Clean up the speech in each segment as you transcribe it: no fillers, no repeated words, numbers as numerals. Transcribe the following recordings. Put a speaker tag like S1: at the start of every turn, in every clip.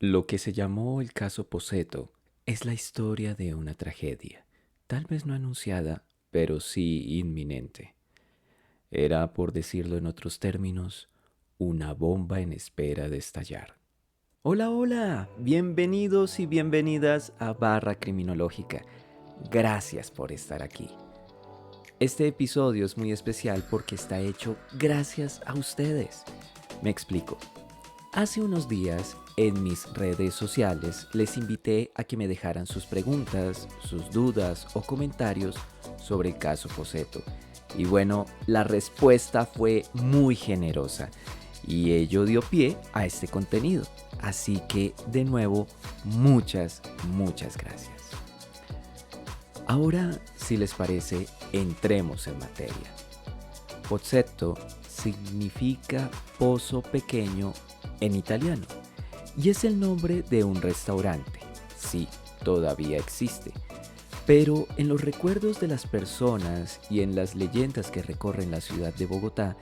S1: Lo que se llamó el caso Poseto es la historia de una tragedia, tal vez no anunciada, pero sí inminente. Era, por decirlo en otros términos, una bomba en espera de estallar. Hola, hola, bienvenidos y bienvenidas a Barra Criminológica. Gracias por estar aquí. Este episodio es muy especial porque está hecho gracias a ustedes. Me explico. Hace unos días, en mis redes sociales, les invité a que me dejaran sus preguntas, sus dudas o comentarios sobre el caso Poseto. Y bueno, la respuesta fue muy generosa y ello dio pie a este contenido. Así que, de nuevo, muchas gracias. Ahora, si les parece, entremos en materia. Pozzetto significa pozo pequeño en italiano y es el nombre de un restaurante. Sí, todavía existe. Pero en los recuerdos de las personas y en las leyendas que recorren la ciudad de Bogotá,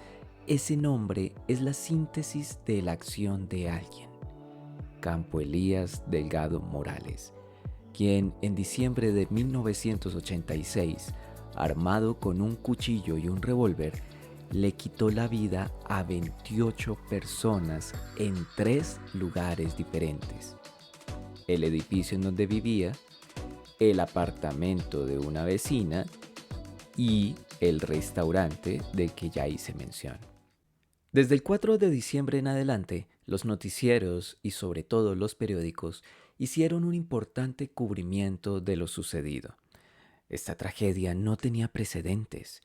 S1: ese nombre es la síntesis de la acción de alguien, Campo Elías Delgado Morales, quien en diciembre de 1986, armado con un cuchillo y un revólver, le quitó la vida a 28 personas en 3 lugares diferentes: el edificio en donde vivía, el apartamento de una vecina y el restaurante del que ya hice mención. Desde el 4 de diciembre en adelante, los noticieros y sobre todo los periódicos hicieron un importante cubrimiento de lo sucedido. Esta tragedia no tenía precedentes.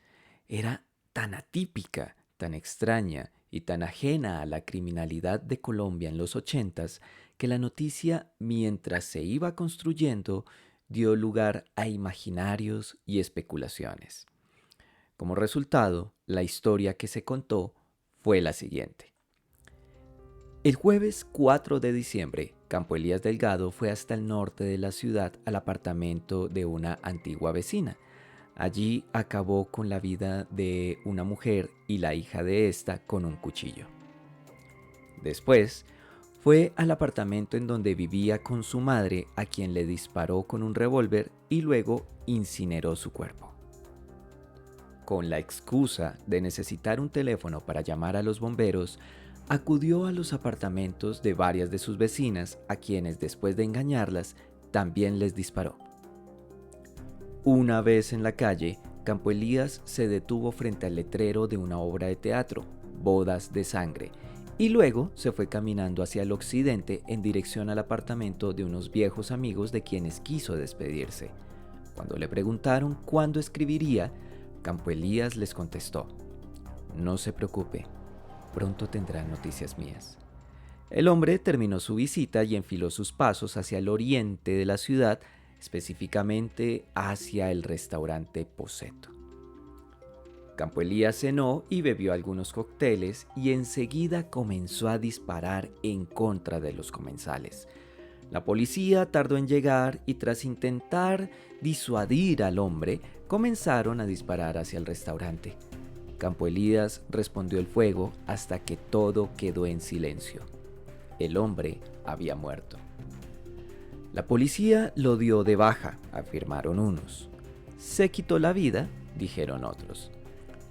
S1: Era tan atípica, tan extraña y tan ajena a la criminalidad de Colombia en los ochentas que la noticia, mientras se iba construyendo, dio lugar a imaginarios y especulaciones. Como resultado, la historia que se contó fue la siguiente. El jueves 4 de diciembre, Campo Elías Delgado fue hasta el norte de la ciudad al apartamento de una antigua vecina. Allí acabó con la vida de una mujer y la hija de esta con un cuchillo. Después, fue al apartamento en donde vivía con su madre, a quien le disparó con un revólver y luego incineró su cuerpo. Con la excusa de necesitar un teléfono para llamar a los bomberos, acudió a los apartamentos de varias de sus vecinas, a quienes después de engañarlas, también les disparó. Una vez en la calle, Campo Elías se detuvo frente al letrero de una obra de teatro, Bodas de Sangre, y luego se fue caminando hacia el occidente en dirección al apartamento de unos viejos amigos de quienes quiso despedirse. Cuando le preguntaron cuándo escribiría, Campo Elías les contestó: "No se preocupe, pronto tendrá noticias mías". El hombre terminó su visita y enfiló sus pasos hacia el oriente de la ciudad, específicamente hacia el restaurante Poseto. Campo Elías cenó y bebió algunos cócteles y enseguida comenzó a disparar en contra de los comensales. La policía tardó en llegar y tras intentar disuadir al hombre, comenzaron a disparar hacia el restaurante. Campo Elías respondió el fuego hasta que todo quedó en silencio. El hombre había muerto. La policía lo dio de baja, afirmaron unos. Se quitó la vida, dijeron otros.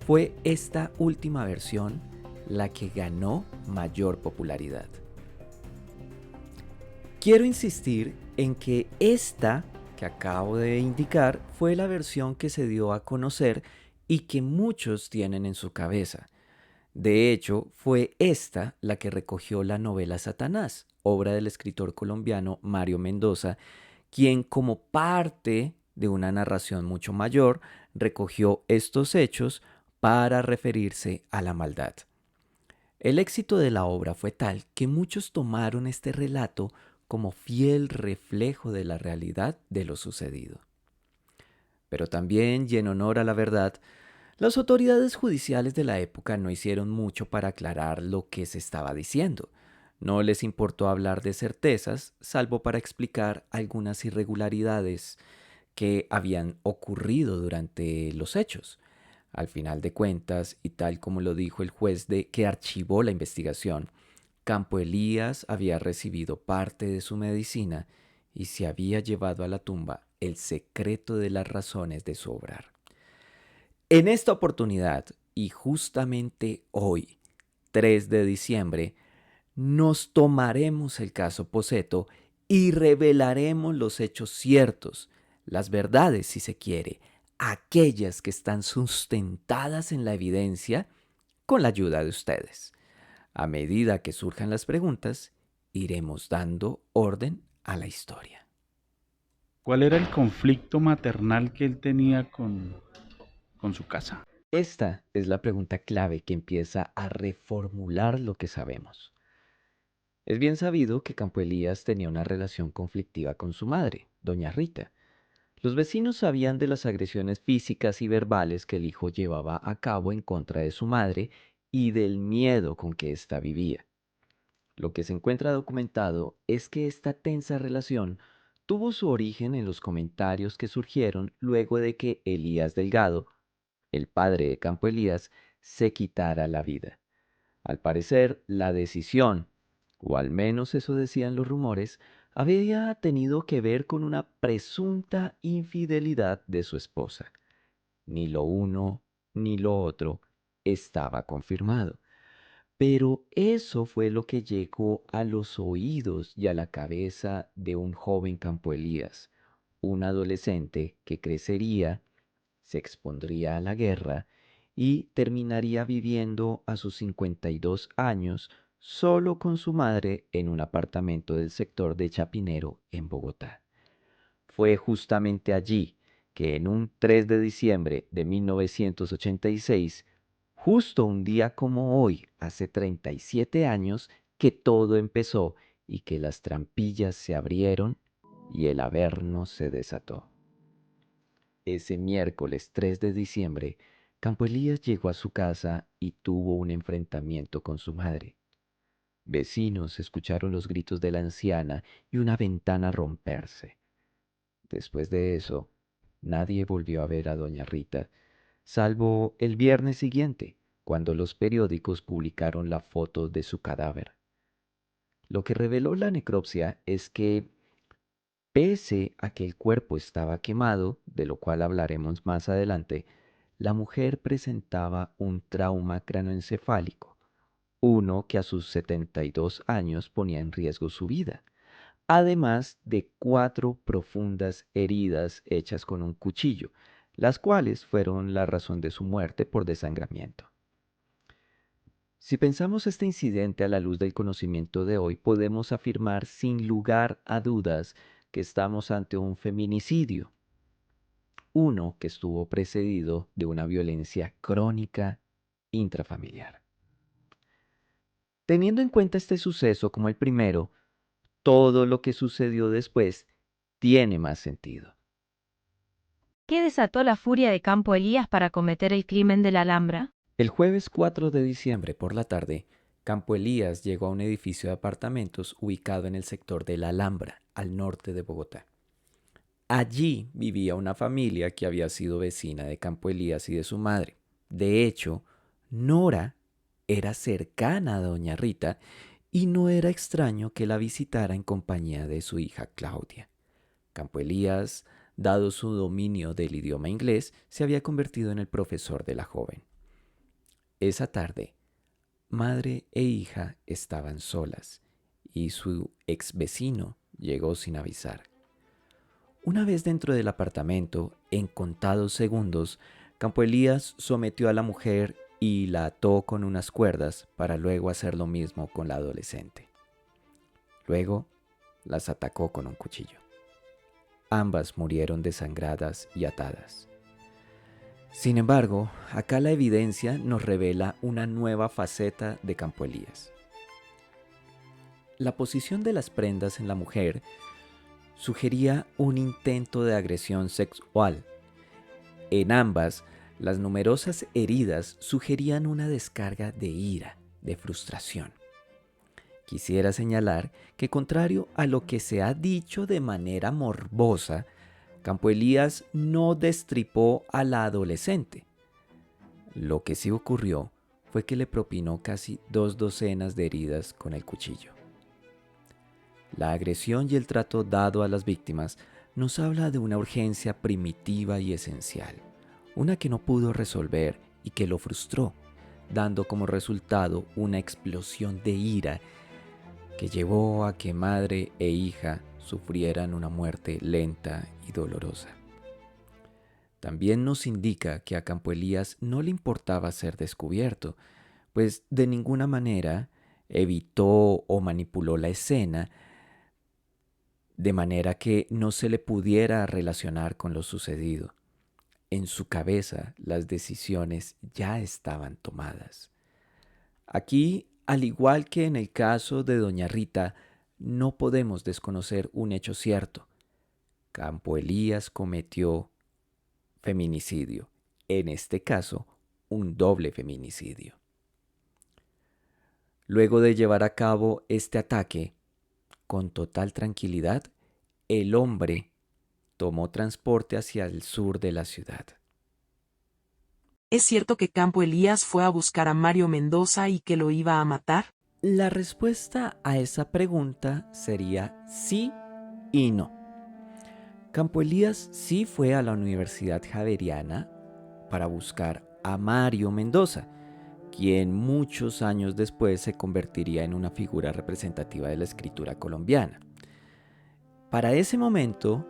S1: Fue esta última versión la que ganó mayor popularidad. Quiero insistir en que esta que acabo de indicar fue la versión que se dio a conocer y que muchos tienen en su cabeza. De hecho, fue esta la que recogió la novela Satanás, obra del escritor colombiano Mario Mendoza, quien como parte de una narración mucho mayor recogió estos hechos para referirse a la maldad. El éxito de la obra fue tal que muchos tomaron este relato como fiel reflejo de la realidad de lo sucedido. Pero también, y en honor a la verdad, las autoridades judiciales de la época no hicieron mucho para aclarar lo que se estaba diciendo. No les importó hablar de certezas, salvo para explicar algunas irregularidades que habían ocurrido durante los hechos. Al final de cuentas, y tal como lo dijo el juez que archivó la investigación, Campo Elías había recibido parte de su medicina y se había llevado a la tumba el secreto de las razones de su obrar. En esta oportunidad, y justamente hoy, 3 de diciembre, nos tomaremos el caso Poseto y revelaremos los hechos ciertos, las verdades si se quiere, aquellas que están sustentadas en la evidencia con la ayuda de ustedes. A medida que surjan las preguntas, iremos dando orden a la historia.
S2: ¿Cuál era el conflicto maternal que él tenía con su casa?
S1: Esta es la pregunta clave que empieza a reformular lo que sabemos. Es bien sabido que Campo Elías tenía una relación conflictiva con su madre, doña Rita. Los vecinos sabían de las agresiones físicas y verbales que el hijo llevaba a cabo en contra de su madre y del miedo con que ésta vivía. Lo que se encuentra documentado es que esta tensa relación tuvo su origen en los comentarios que surgieron luego de que Elías Delgado, el padre de Campo Elías, se quitara la vida. Al parecer, la decisión, o al menos eso decían los rumores, había tenido que ver con una presunta infidelidad de su esposa. Ni lo uno ni lo otro estaba confirmado. Pero eso fue lo que llegó a los oídos y a la cabeza de un joven Campo Elías, un adolescente que crecería, se expondría a la guerra y terminaría viviendo a sus 52 años solo con su madre en un apartamento del sector de Chapinero en Bogotá. Fue justamente allí que en un 3 de diciembre de 1986, justo un día como hoy, hace 37 años, que todo empezó y que las trampillas se abrieron y el averno se desató. Ese miércoles 3 de diciembre, Campo Elías llegó a su casa y tuvo un enfrentamiento con su madre. Vecinos escucharon los gritos de la anciana y una ventana romperse. Después de eso, nadie volvió a ver a doña Rita, salvo el viernes siguiente, cuando los periódicos publicaron la foto de su cadáver. Lo que reveló la necropsia es que, pese a que el cuerpo estaba quemado, de lo cual hablaremos más adelante, la mujer presentaba un trauma cranoencefálico, uno que a sus 72 años ponía en riesgo su vida, además de 4 profundas heridas hechas con un cuchillo, las cuales fueron la razón de su muerte por desangramiento. Si pensamos este incidente a la luz del conocimiento de hoy, podemos afirmar sin lugar a dudas que estamos ante un feminicidio, uno que estuvo precedido de una violencia crónica intrafamiliar. Teniendo en cuenta este suceso como el primero, todo lo que sucedió después tiene más sentido.
S3: ¿Qué desató la furia de Campo Elías para cometer el crimen de la Alhambra?
S1: El jueves 4 de diciembre por la tarde, Campo Elías llegó a un edificio de apartamentos ubicado en el sector de La Alhambra, al norte de Bogotá. Allí vivía una familia que había sido vecina de Campo Elías y de su madre. De hecho, Nora era cercana a doña Rita y no era extraño que la visitara en compañía de su hija Claudia. Campo Elías, dado su dominio del idioma inglés, se había convertido en el profesor de la joven. Esa tarde, madre e hija estaban solas y su ex vecino llegó sin avisar. Una vez dentro del apartamento, en contados segundos, Campo Elías sometió a la mujer y la ató con unas cuerdas para luego hacer lo mismo con la adolescente. Luego, las atacó con un cuchillo. Ambas murieron desangradas y atadas. Sin embargo, acá la evidencia nos revela una nueva faceta de Campo Elías. La posición de las prendas en la mujer sugería un intento de agresión sexual. En ambas, las numerosas heridas sugerían una descarga de ira, de frustración. Quisiera señalar que, contrario a lo que se ha dicho de manera morbosa, Campo Elías no destripó a la adolescente. Lo que sí ocurrió fue que le propinó casi 2 docenas de heridas con el cuchillo. La agresión y el trato dado a las víctimas nos habla de una urgencia primitiva y esencial, una que no pudo resolver y que lo frustró, dando como resultado una explosión de ira que llevó a que madre e hija sufrieran una muerte lenta y dolorosa. También nos indica que a Campo Elías no le importaba ser descubierto, pues de ninguna manera evitó o manipuló la escena de manera que no se le pudiera relacionar con lo sucedido. En su cabeza las decisiones ya estaban tomadas. Aquí, al igual que en el caso de doña Rita, no podemos desconocer un hecho cierto. Campo Elías cometió feminicidio, en este caso, un doble feminicidio. Luego de llevar a cabo este ataque, con total tranquilidad, el hombre tomó transporte hacia el sur de la ciudad.
S4: ¿Es cierto que Campo Elías fue a buscar a Mario Mendoza y que lo iba a matar?
S1: La respuesta a esa pregunta sería sí y no. Campo Elías sí fue a la Universidad Javeriana para buscar a Mario Mendoza, quien muchos años después se convertiría en una figura representativa de la escritura colombiana. Para ese momento,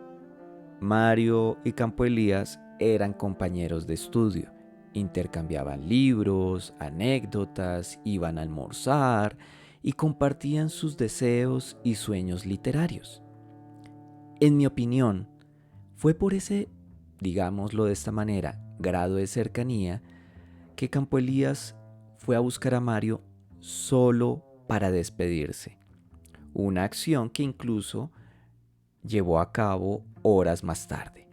S1: Mario y Campo Elías eran compañeros de estudio, intercambiaban libros, anécdotas, iban a almorzar y compartían sus deseos y sueños literarios. En mi opinión, fue por ese, digámoslo de esta manera, grado de cercanía, que Campo Elías fue a buscar a Mario solo para despedirse. Una acción que incluso llevó a cabo horas más tarde.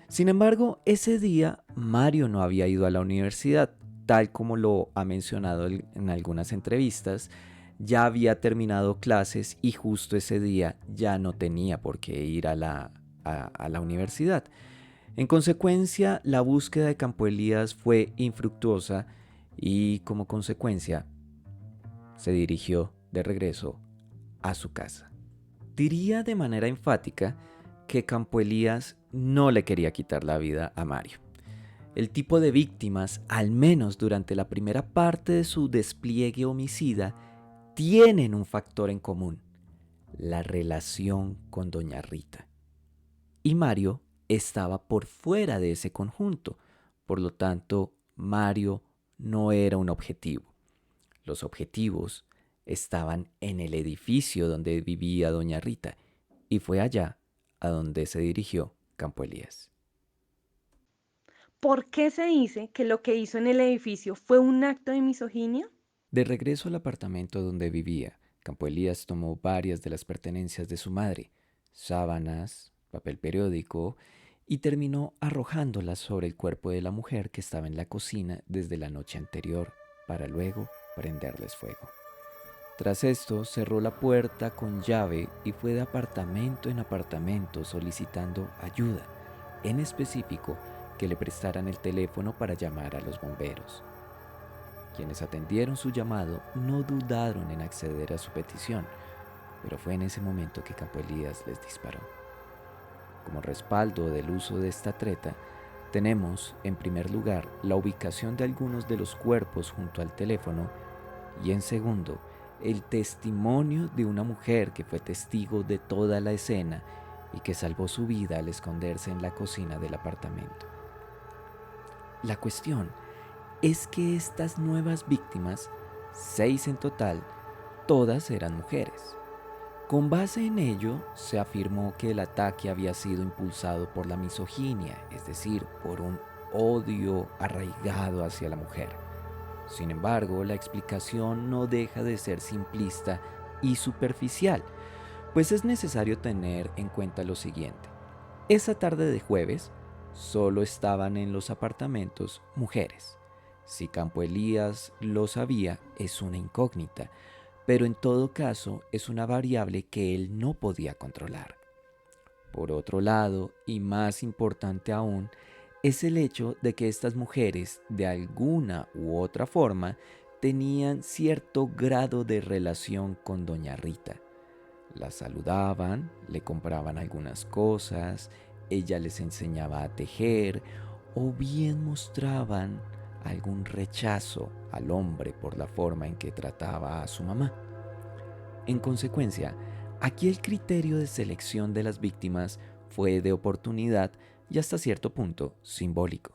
S1: Sin embargo, ese día Mario no había ido a la universidad, tal como lo ha mencionado en algunas entrevistas. Ya había terminado clases y justo ese día ya no tenía por qué ir a la universidad. En consecuencia, la búsqueda de Campo Elías fue infructuosa y como consecuencia se dirigió de regreso a su casa. Diría de manera enfática que Campo Elías no le quería quitar la vida a Mario. El tipo de víctimas, al menos durante la primera parte de su despliegue homicida, tienen un factor en común: la relación con doña Rita. Y Mario estaba por fuera de ese conjunto, por lo tanto, Mario no era un objetivo. Los objetivos estaban en el edificio donde vivía doña Rita, y fue allá a donde se dirigió Campo Elías.
S5: ¿Por qué se dice que lo que hizo en el edificio fue un acto de misoginia?
S1: De regreso al apartamento donde vivía, Campo Elías tomó varias de las pertenencias de su madre, sábanas, papel periódico, y terminó arrojándolas sobre el cuerpo de la mujer que estaba en la cocina desde la noche anterior, para luego prenderles fuego. Tras esto, cerró la puerta con llave y fue de apartamento en apartamento solicitando ayuda, en específico que le prestaran el teléfono para llamar a los bomberos. Quienes atendieron su llamado no dudaron en acceder a su petición, pero fue en ese momento que Campo Elías les disparó. Como respaldo del uso de esta treta, tenemos, en primer lugar, la ubicación de algunos de los cuerpos junto al teléfono y, en segundo, el testimonio de una mujer que fue testigo de toda la escena y que salvó su vida al esconderse en la cocina del apartamento. La cuestión es que estas nuevas víctimas, 6 en total, todas eran mujeres. Con base en ello, se afirmó que el ataque había sido impulsado por la misoginia, es decir, por un odio arraigado hacia la mujer. Sin embargo, la explicación no deja de ser simplista y superficial, pues es necesario tener en cuenta lo siguiente. Esa tarde de jueves, solo estaban en los apartamentos mujeres. Si Campo Elías lo sabía, es una incógnita, pero en todo caso es una variable que él no podía controlar. Por otro lado, y más importante aún, es el hecho de que estas mujeres, de alguna u otra forma, tenían cierto grado de relación con doña Rita. La saludaban, le compraban algunas cosas, ella les enseñaba a tejer, o bien mostraban algún rechazo al hombre por la forma en que trataba a su mamá. En consecuencia, aquí el criterio de selección de las víctimas fue de oportunidad y hasta cierto punto simbólico.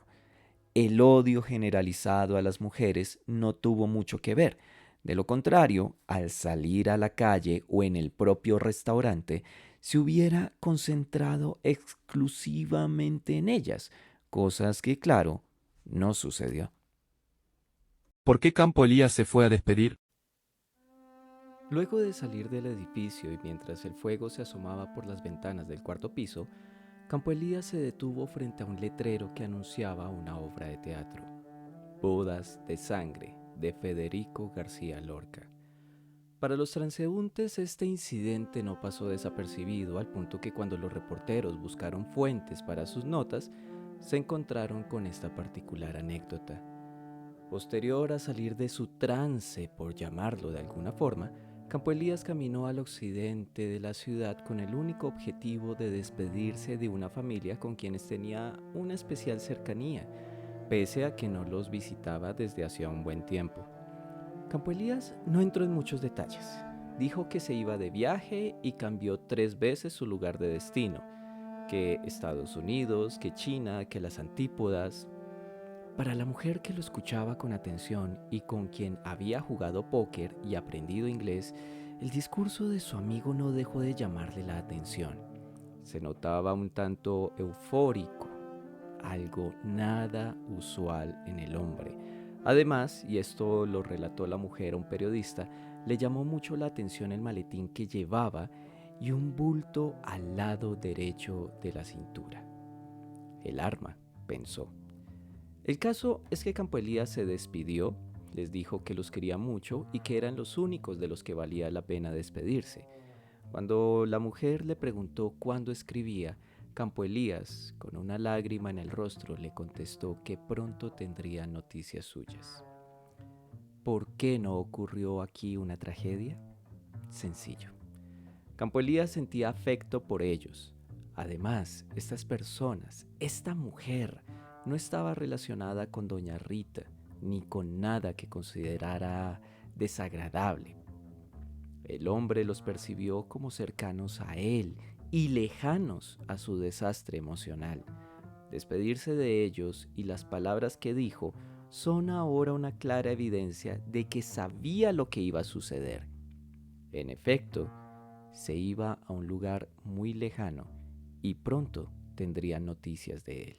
S1: El odio generalizado a las mujeres no tuvo mucho que ver. De lo contrario, al salir a la calle o en el propio restaurante, se hubiera concentrado exclusivamente en ellas, cosas que, claro, no sucedió.
S6: ¿Por qué Campo Elías se fue a despedir?
S1: Luego de salir del edificio y mientras el fuego se asomaba por las ventanas del cuarto piso, Campo Elías se detuvo frente a un letrero que anunciaba una obra de teatro, Bodas de Sangre, de Federico García Lorca. Para los transeúntes este incidente no pasó desapercibido, al punto que cuando los reporteros buscaron fuentes para sus notas, se encontraron con esta particular anécdota. Posterior a salir de su trance, por llamarlo de alguna forma, Campo Elías caminó al occidente de la ciudad con el único objetivo de despedirse de una familia con quienes tenía una especial cercanía, pese a que no los visitaba desde hacía un buen tiempo. Campo Elías no entró en muchos detalles. Dijo que se iba de viaje y cambió 3 veces su lugar de destino, que Estados Unidos, que China, que las Antípodas. Para la mujer que lo escuchaba con atención y con quien había jugado póker y aprendido inglés, el discurso de su amigo no dejó de llamarle la atención. Se notaba un tanto eufórico, algo nada usual en el hombre. Además, y esto lo relató la mujer a un periodista, le llamó mucho la atención el maletín que llevaba y un bulto al lado derecho de la cintura. El arma, pensó. El caso es que Campo Elías se despidió, les dijo que los quería mucho y que eran los únicos de los que valía la pena despedirse. Cuando la mujer le preguntó cuándo escribía, Campo Elías, con una lágrima en el rostro, le contestó que pronto tendría noticias suyas. ¿Por qué no ocurrió aquí una tragedia? Sencillo. Campo Elías sentía afecto por ellos. Además, estas personas, esta mujer, no estaba relacionada con doña Rita, ni con nada que considerara desagradable. El hombre los percibió como cercanos a él y lejanos a su desastre emocional. Despedirse de ellos y las palabras que dijo son ahora una clara evidencia de que sabía lo que iba a suceder. En efecto, se iba a un lugar muy lejano y pronto tendría noticias de él.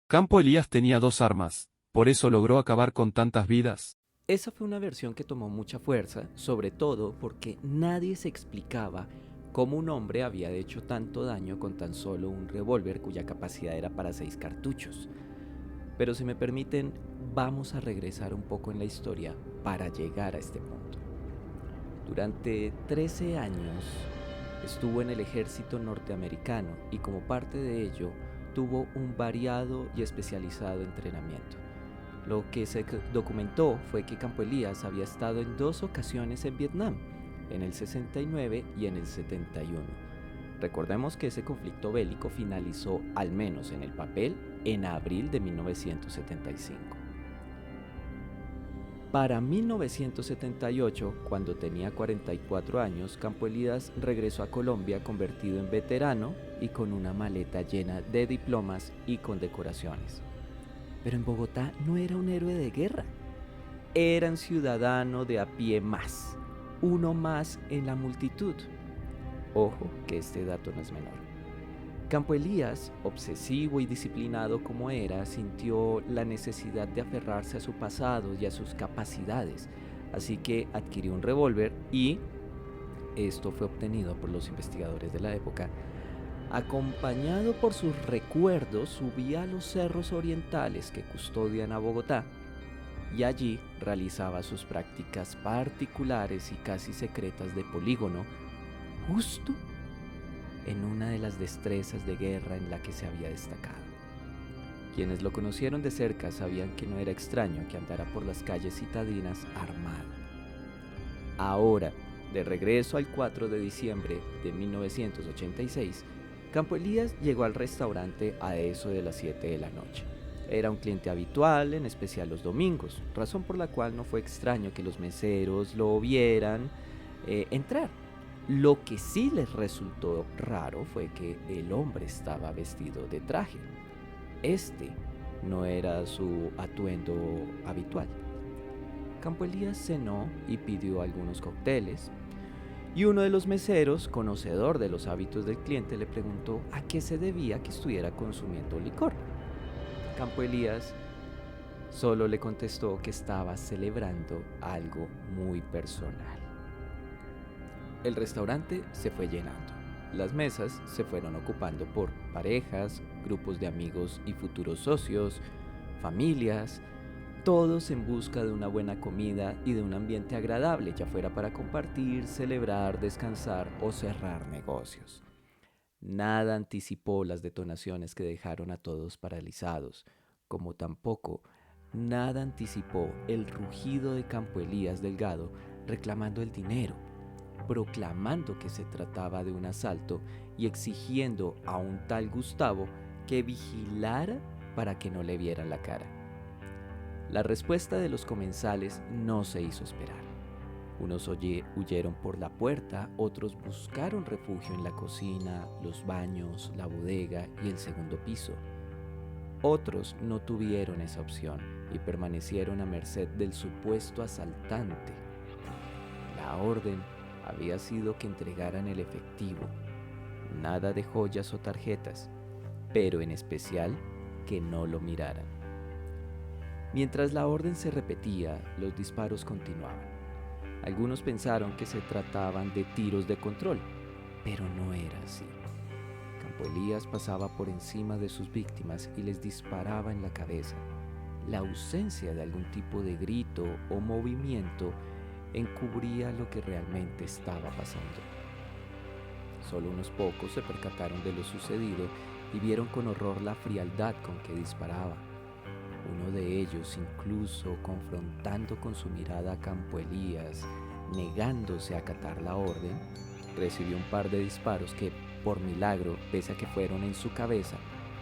S6: Campo Elías tenía 2 armas, por eso logró acabar con tantas vidas.
S1: Esa fue una versión que tomó mucha fuerza, sobre todo porque nadie se explicaba cómo un hombre había hecho tanto daño con tan solo un revólver cuya capacidad era para 6 cartuchos. Pero si me permiten, vamos a regresar un poco en la historia para llegar a este punto. Durante 13 años estuvo en el ejército norteamericano y como parte de ello tuvo un variado y especializado entrenamiento. Lo que se documentó fue que Campo Elías había estado en 2 ocasiones en Vietnam, en el 69 y en el 71. Recordemos que ese conflicto bélico finalizó, al menos en el papel, en abril de 1975. Para 1978, cuando tenía 44 años, Campo Elías regresó a Colombia convertido en veterano y con una maleta llena de diplomas y condecoraciones. Pero en Bogotá no era un héroe de guerra, era un ciudadano de a pie más, uno más en la multitud. Ojo que este dato no es menor. Campo Elías, obsesivo y disciplinado como era, sintió la necesidad de aferrarse a su pasado y a sus capacidades, así que adquirió un revólver y, esto fue obtenido por los investigadores de la época, acompañado por sus recuerdos, subía a los cerros orientales que custodian a Bogotá y allí realizaba sus prácticas particulares y casi secretas de polígono, justo en una de las destrezas de guerra en la que se había destacado. Quienes lo conocieron de cerca sabían que no era extraño que andara por las calles citadinas armado. Ahora, de regreso al 4 de diciembre de 1986, Campo Elías llegó al restaurante a eso de las 7 de la noche. Era un cliente habitual, en especial los domingos, razón por la cual no fue extraño que los meseros lo vieran entrar. Lo que sí les resultó raro fue que el hombre estaba vestido de traje. Este no era su atuendo habitual. Campo Elías cenó y pidió algunos cócteles, y uno de los meseros, conocedor de los hábitos del cliente, le preguntó a qué se debía que estuviera consumiendo licor. Campo Elías solo le contestó que estaba celebrando algo muy personal. El restaurante se fue llenando. Las mesas se fueron ocupando por parejas, grupos de amigos y futuros socios, familias, todos en busca de una buena comida y de un ambiente agradable, ya fuera para compartir, celebrar, descansar o cerrar negocios. Nada anticipó las detonaciones que dejaron a todos paralizados, como tampoco nada anticipó el rugido de Campo Elías Delgado reclamando el dinero, proclamando que se trataba de un asalto y exigiendo a un tal Gustavo que vigilara para que no le vieran la cara. La respuesta de los comensales no se hizo esperar. Unos huyeron por la puerta, otros buscaron refugio en la cocina, los baños, la bodega y el segundo piso. Otros no tuvieron esa opción y permanecieron a merced del supuesto asaltante. La orden había sido que entregaran el efectivo, nada de joyas o tarjetas, pero en especial que no lo miraran. Mientras la orden se repetía, los disparos continuaban. Algunos pensaron que se trataban de tiros de control, pero no era así. Campo Elías pasaba por encima de sus víctimas y les disparaba en la cabeza. La ausencia de algún tipo de grito o movimiento encubría lo que realmente estaba pasando. Solo unos pocos se percataron de lo sucedido y vieron con horror la frialdad con que disparaba. Uno de ellos, incluso confrontando con su mirada a Campo Elías, negándose a acatar la orden, recibió un par de disparos que, por milagro, pese a que fueron en su cabeza,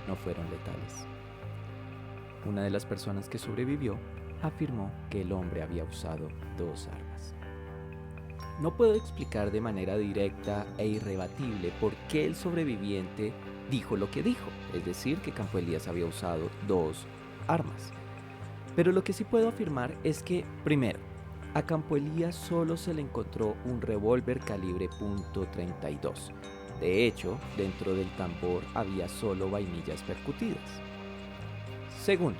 S1: no fueron letales. Una de las personas que sobrevivió afirmó que el hombre había usado 2 armas. No puedo explicar de manera directa e irrebatible por qué el sobreviviente dijo lo que dijo, es decir, que Campo Elías había usado 2 armas. Pero lo que sí puedo afirmar es que, primero, a Campo Elías solo se le encontró un revólver calibre .32. De hecho, dentro del tambor había solo vainillas percutidas. Segundo,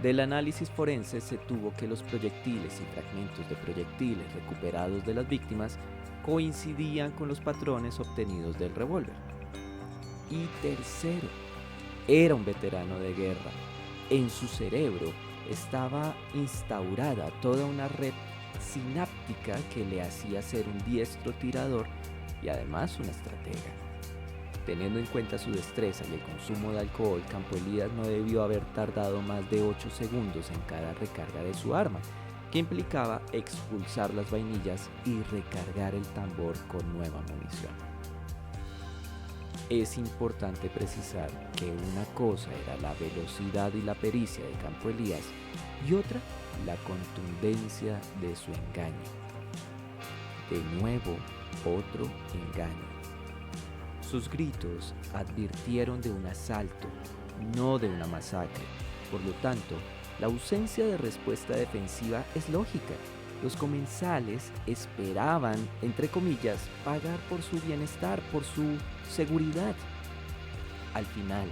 S1: del análisis forense se tuvo que los proyectiles y fragmentos de proyectiles recuperados de las víctimas coincidían con los patrones obtenidos del revólver. Y tercero, era un veterano de guerra. En su cerebro estaba instaurada toda una red sináptica que le hacía ser un diestro tirador y además un estratega. Teniendo en cuenta su destreza y el consumo de alcohol, Campo Elías no debió haber tardado más de 8 segundos en cada recarga de su arma, que implicaba expulsar las vainillas y recargar el tambor con nueva munición. Es importante precisar que una cosa era la velocidad y la pericia de Campo Elías y otra la contundencia de su engaño. De nuevo, otro engaño. Sus gritos advirtieron de un asalto, no de una masacre. Por lo tanto, la ausencia de respuesta defensiva es lógica. Los comensales esperaban, entre comillas, pagar por su bienestar, por su seguridad. Al final,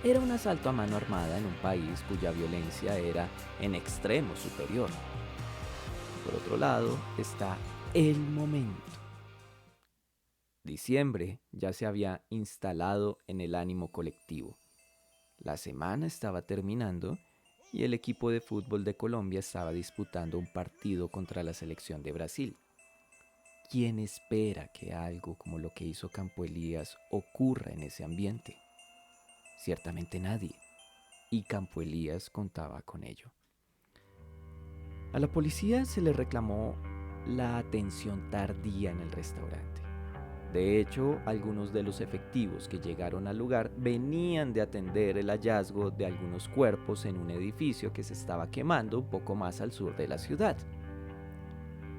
S1: era un asalto a mano armada en un país cuya violencia era en extremo superior. Por otro lado, está el momento. Diciembre ya se había instalado en el ánimo colectivo. La semana estaba terminando y el equipo de fútbol de Colombia estaba disputando un partido contra la selección de Brasil. ¿Quién espera que algo como lo que hizo Campo Elías ocurra en ese ambiente? Ciertamente nadie. y Campo Elías contaba con ello. A la policía se le reclamó la atención tardía en el restaurante. De hecho, algunos de los efectivos que llegaron al lugar venían de atender el hallazgo de algunos cuerpos en un edificio que se estaba quemando un poco más al sur de la ciudad.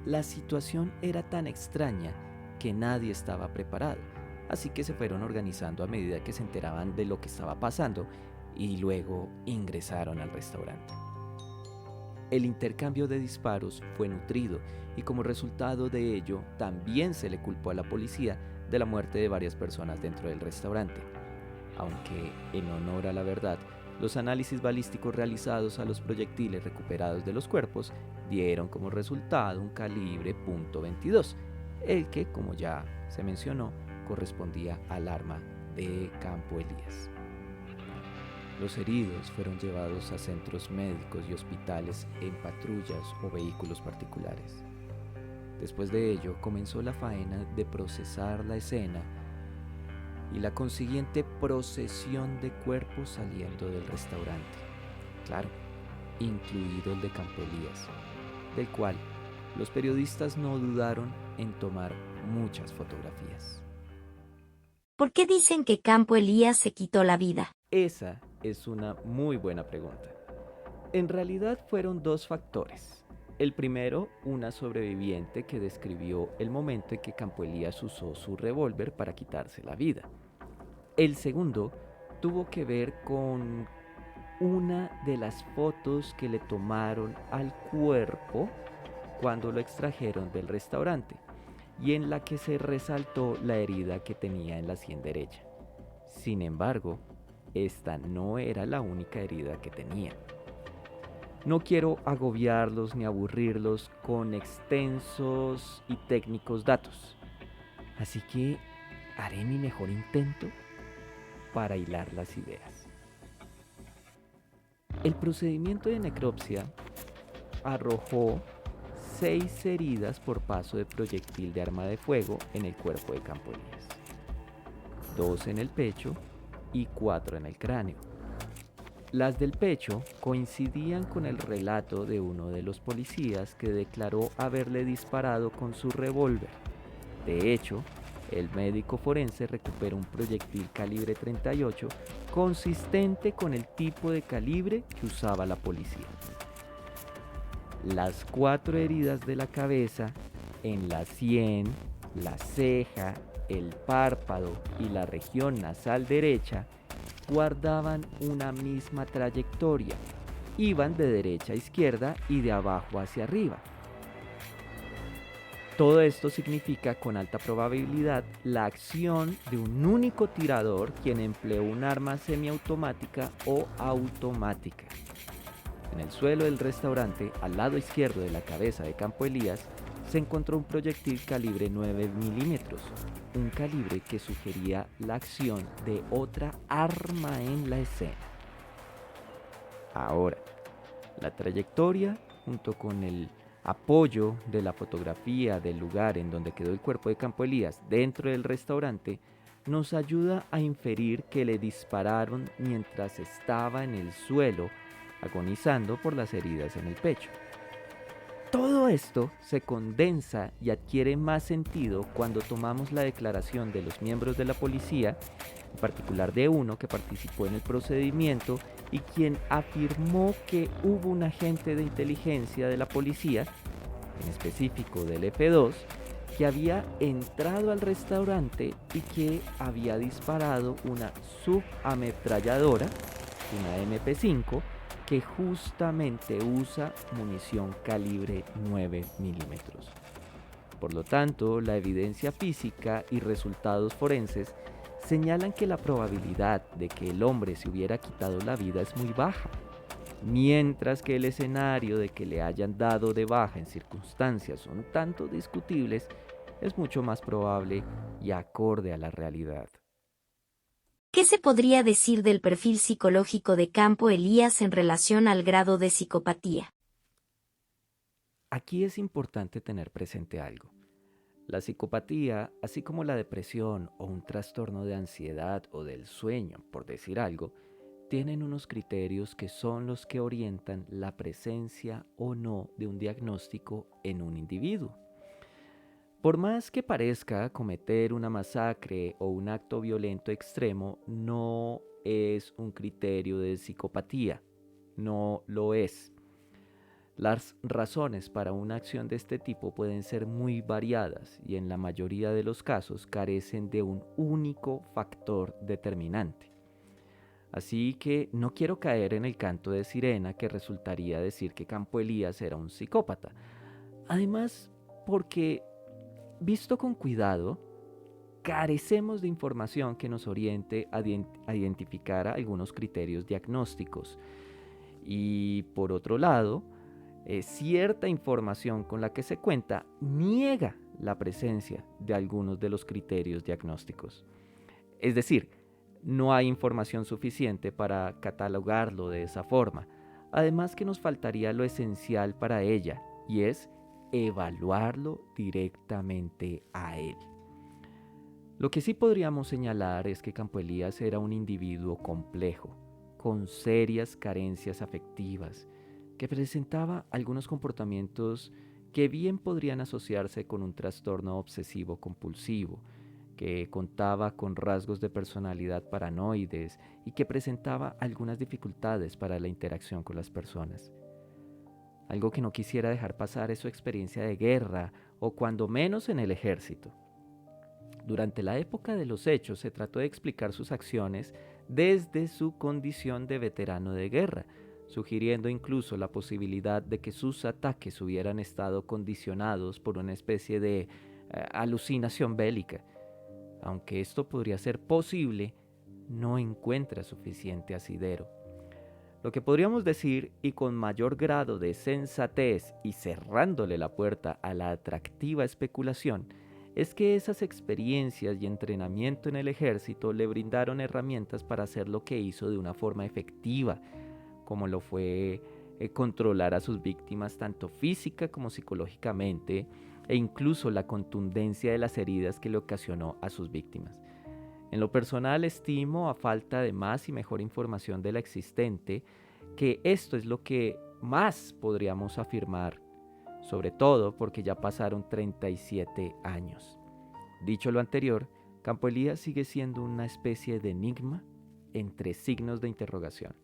S1: La situación era tan extraña que nadie estaba preparado, así que se fueron organizando a medida que se enteraban de lo que estaba pasando y luego ingresaron al restaurante. El intercambio de disparos fue nutrido y como resultado de ello también se le culpó a la policía de la muerte de varias personas dentro del restaurante. Aunque, en honor a la verdad, los análisis balísticos realizados a los proyectiles recuperados de los cuerpos dieron como resultado un calibre .22, el que, como ya se mencionó, correspondía al arma de Campo Elías. Los heridos fueron llevados a centros médicos y hospitales en patrullas o vehículos particulares. Después de ello, comenzó la faena de procesar la escena y la consiguiente procesión de cuerpos saliendo del restaurante. Claro, incluido el de Campo Elías, del cual los periodistas no dudaron en tomar muchas fotografías.
S7: ¿Por qué dicen que Campo Elías se quitó la vida?
S1: Esa es una muy buena pregunta. En realidad fueron dos factores. El primero, una sobreviviente que describió el momento en que Campo Elías usó su revólver para quitarse la vida. El segundo tuvo que ver con una de las fotos que le tomaron al cuerpo cuando lo extrajeron del restaurante y en la que se resaltó la herida que tenía en la sien derecha. Sin embargo, esta no era la única herida que tenía. No quiero agobiarlos ni aburrirlos con extensos y técnicos datos, así que haré mi mejor intento para hilar las ideas. El procedimiento de necropsia arrojó 6 heridas por paso de proyectil de arma de fuego en el cuerpo de Campo Elías, 2 en el pecho y 4 en el cráneo. Las del pecho coincidían con el relato de uno de los policías que declaró haberle disparado con su revólver. De hecho, el médico forense recuperó un proyectil calibre 38 consistente con el tipo de calibre que usaba la policía. Las 4 heridas de la cabeza, en la sien, la ceja, el párpado y la región nasal derecha, guardaban una misma trayectoria. Iban de derecha a izquierda y de abajo hacia arriba. Todo esto significa con alta probabilidad la acción de un único tirador quien empleó un arma semiautomática o automática. En el suelo del restaurante, al lado izquierdo de la cabeza de Campo Elías, se encontró un proyectil calibre 9 milímetros, un calibre que sugería la acción de otra arma en la escena. Ahora, la trayectoria, junto con el apoyo de la fotografía del lugar en donde quedó el cuerpo de Campo Elías dentro del restaurante, nos ayuda a inferir que le dispararon mientras estaba en el suelo, agonizando por las heridas en el pecho. Todo esto se condensa y adquiere más sentido cuando tomamos la declaración de los miembros de la policía, en particular de uno que participó en el procedimiento y quien afirmó que hubo un agente de inteligencia de la policía, en específico del F2, que había entrado al restaurante y que había disparado una subametralladora, una MP5, que justamente usa munición calibre 9 milímetros. Por lo tanto, la evidencia física y resultados forenses señalan que la probabilidad de que el hombre se hubiera quitado la vida es muy baja, mientras que el escenario de que le hayan dado de baja en circunstancias un tanto discutibles es mucho más probable y acorde a la realidad.
S7: ¿Qué se podría decir del perfil psicológico de Campo Elías en relación al grado de psicopatía?
S1: Aquí es importante tener presente algo. La psicopatía, así como la depresión o un trastorno de ansiedad o del sueño, por decir algo, tienen unos criterios que son los que orientan la presencia o no de un diagnóstico en un individuo. Por más que parezca cometer una masacre o un acto violento extremo, no es un criterio de psicopatía, no lo es. Las razones para una acción de este tipo pueden ser muy variadas y en la mayoría de los casos carecen de un único factor determinante. Así que no quiero caer en el canto de sirena que resultaría decir que Campo Elías era un psicópata. Además, porque, visto con cuidado, carecemos de información que nos oriente a identificar algunos criterios diagnósticos. Y por otro lado, cierta información con la que se cuenta niega la presencia de algunos de los criterios diagnósticos. Es decir, no hay información suficiente para catalogarlo de esa forma. Además que nos faltaría lo esencial para ella, y es evaluarlo directamente a él. Lo que sí podríamos señalar es que Campo Elías era un individuo complejo, con serias carencias afectivas, que presentaba algunos comportamientos que bien podrían asociarse con un trastorno obsesivo compulsivo, que contaba con rasgos de personalidad paranoides y que presentaba algunas dificultades para la interacción con las personas. Algo que no quisiera dejar pasar es su experiencia de guerra o cuando menos en el ejército. Durante la época de los hechos se trató de explicar sus acciones desde su condición de veterano de guerra, sugiriendo incluso la posibilidad de que sus ataques hubieran estado condicionados por una especie de alucinación bélica. Aunque esto podría ser posible, no encuentra suficiente asidero. Lo que podríamos decir, y con mayor grado de sensatez y cerrándole la puerta a la atractiva especulación, es que esas experiencias y entrenamiento en el ejército le brindaron herramientas para hacer lo que hizo de una forma efectiva, como lo fue controlar a sus víctimas tanto física como psicológicamente, e incluso la contundencia de las heridas que le ocasionó a sus víctimas. En lo personal estimo, a falta de más y mejor información de la existente, que esto es lo que más podríamos afirmar, sobre todo porque ya pasaron 37 años. Dicho lo anterior, Campo Elías sigue siendo una especie de enigma entre signos de interrogación.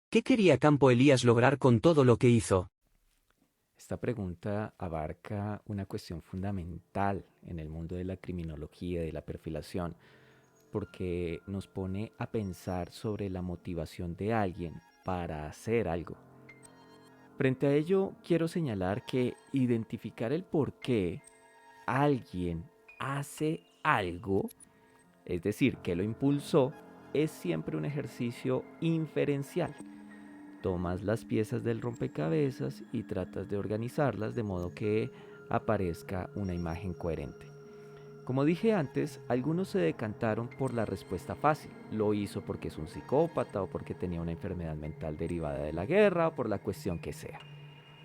S8: ¿Qué quería Campo Elías lograr con todo lo que hizo?
S1: Esta pregunta abarca una cuestión fundamental en el mundo de la criminología y de la perfilación, porque nos pone a pensar sobre la motivación de alguien para hacer algo. Frente a ello, quiero señalar que identificar el por qué alguien hace algo, es decir, que lo impulsó, es siempre un ejercicio inferencial. Tomas las piezas del rompecabezas y tratas de organizarlas de modo que aparezca una imagen coherente. Como dije antes, algunos se decantaron por la respuesta fácil. Lo hizo porque es un psicópata o porque tenía una enfermedad mental derivada de la guerra o por la cuestión que sea.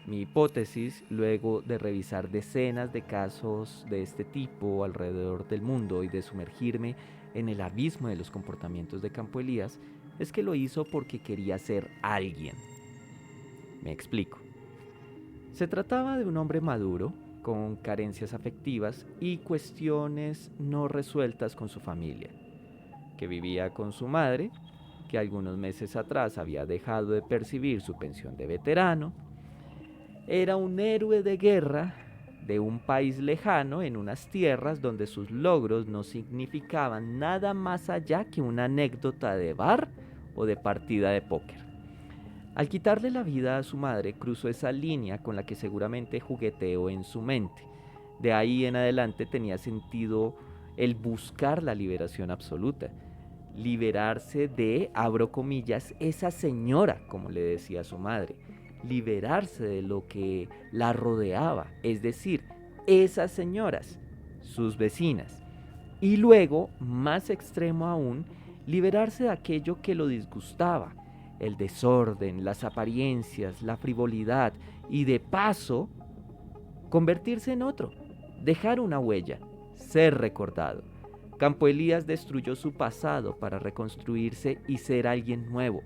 S1: Mi hipótesis, luego de revisar decenas de casos de este tipo alrededor del mundo y de sumergirme en el abismo de los comportamientos de Campo Elías, es que lo hizo porque quería ser alguien. Me explico. Se trataba de un hombre maduro, con carencias afectivas y cuestiones no resueltas con su familia, que vivía con su madre, que algunos meses atrás había dejado de percibir su pensión de veterano. Era un héroe de guerra de un país lejano en unas tierras donde sus logros no significaban nada más allá que una anécdota de bar o de partida de póker. Al quitarle la vida a su madre, cruzó esa línea con la que seguramente jugueteó en su mente. De ahí en adelante tenía sentido el buscar la liberación absoluta. Liberarse de, abro comillas, esa señora, como le decía a su madre. Liberarse de lo que la rodeaba, es decir, esas señoras, sus vecinas. Y luego, más extremo aún, liberarse de aquello que lo disgustaba. El desorden, las apariencias, la frivolidad y de paso, convertirse en otro, dejar una huella, ser recordado. Campo Elías destruyó su pasado para reconstruirse y ser alguien nuevo.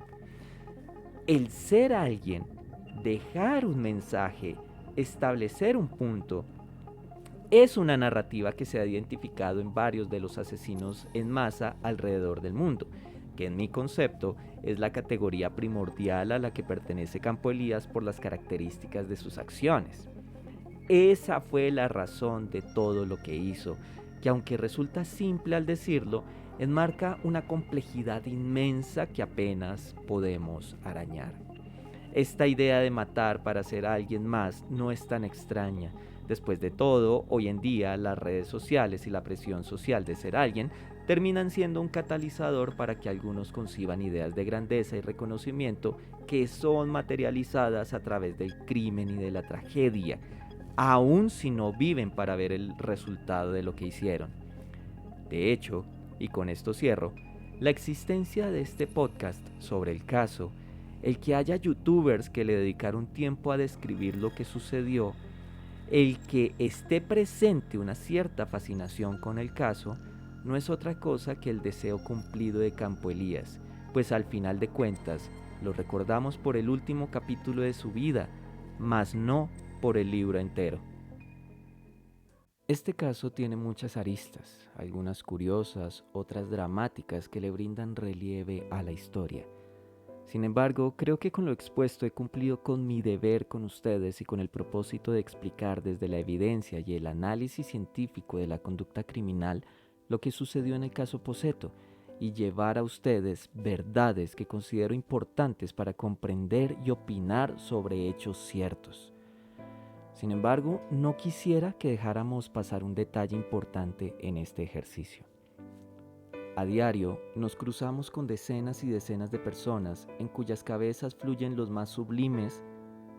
S1: El ser alguien, dejar un mensaje, establecer un punto, es una narrativa que se ha identificado en varios de los asesinos en masa alrededor del mundo, que en mi concepto es la categoría primordial a la que pertenece Campo Elías por las características de sus acciones. Esa fue la razón de todo lo que hizo, que aunque resulta simple al decirlo, enmarca una complejidad inmensa que apenas podemos arañar. Esta idea de matar para ser alguien más no es tan extraña. Después de todo, hoy en día las redes sociales y la presión social de ser alguien terminan siendo un catalizador para que algunos conciban ideas de grandeza y reconocimiento que son materializadas a través del crimen y de la tragedia, aun si no viven para ver el resultado de lo que hicieron. De hecho, y con esto cierro, la existencia de este podcast sobre el caso, el que haya youtubers que le dedicaron tiempo a describir lo que sucedió, el que esté presente una cierta fascinación con el caso, no es otra cosa que el deseo cumplido de Campo Elías, pues al final de cuentas lo recordamos por el último capítulo de su vida, mas no por el libro entero. Este caso tiene muchas aristas, algunas curiosas, otras dramáticas que le brindan relieve a la historia. Sin embargo, creo que con lo expuesto he cumplido con mi deber con ustedes y con el propósito de explicar desde la evidencia y el análisis científico de la conducta criminal lo que sucedió en el caso Pocetto y llevar a ustedes verdades que considero importantes para comprender y opinar sobre hechos ciertos. Sin embargo, no quisiera que dejáramos pasar un detalle importante en este ejercicio. A diario nos cruzamos con decenas y decenas de personas en cuyas cabezas fluyen los más sublimes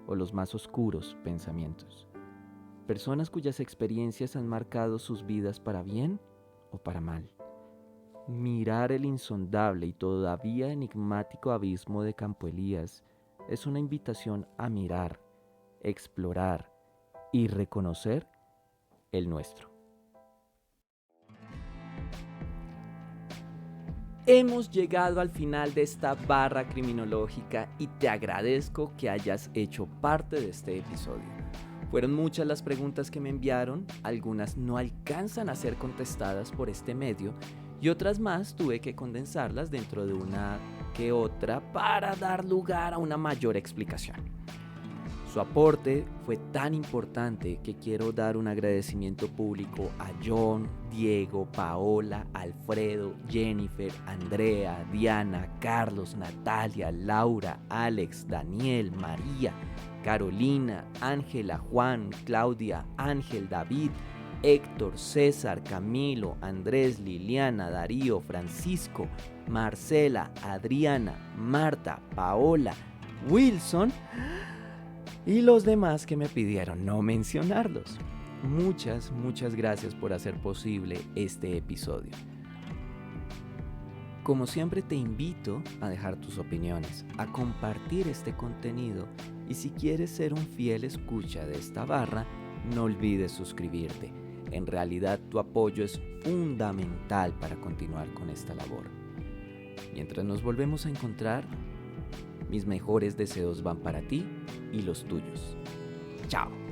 S1: o los más oscuros pensamientos. Personas cuyas experiencias han marcado sus vidas para bien o para mal. Mirar el insondable y todavía enigmático abismo de Campo Elías es una invitación a mirar, explorar y reconocer el nuestro. Hemos llegado al final de esta barra criminológica y te agradezco que hayas hecho parte de este episodio. Fueron muchas las preguntas que me enviaron, algunas no alcanzan a ser contestadas por este medio y otras más tuve que condensarlas dentro de una que otra para dar lugar a una mayor explicación. Su aporte fue tan importante que quiero dar un agradecimiento público a John, Diego, Paola, Alfredo, Jennifer, Andrea, Diana, Carlos, Natalia, Laura, Alex, Daniel, María, Carolina, Ángela, Juan, Claudia, Ángel, David, Héctor, César, Camilo, Andrés, Liliana, Darío, Francisco, Marcela, Adriana, Marta, Paola, Wilson y los demás que me pidieron no mencionarlos. Muchas gracias por hacer posible este episodio. Como siempre te invito a dejar tus opiniones, a compartir este contenido y si quieres ser un fiel escucha de esta barra, no olvides suscribirte. En realidad tu apoyo es fundamental para continuar con esta labor. Mientras nos volvemos a encontrar, mis mejores deseos van para ti y los tuyos. Chao.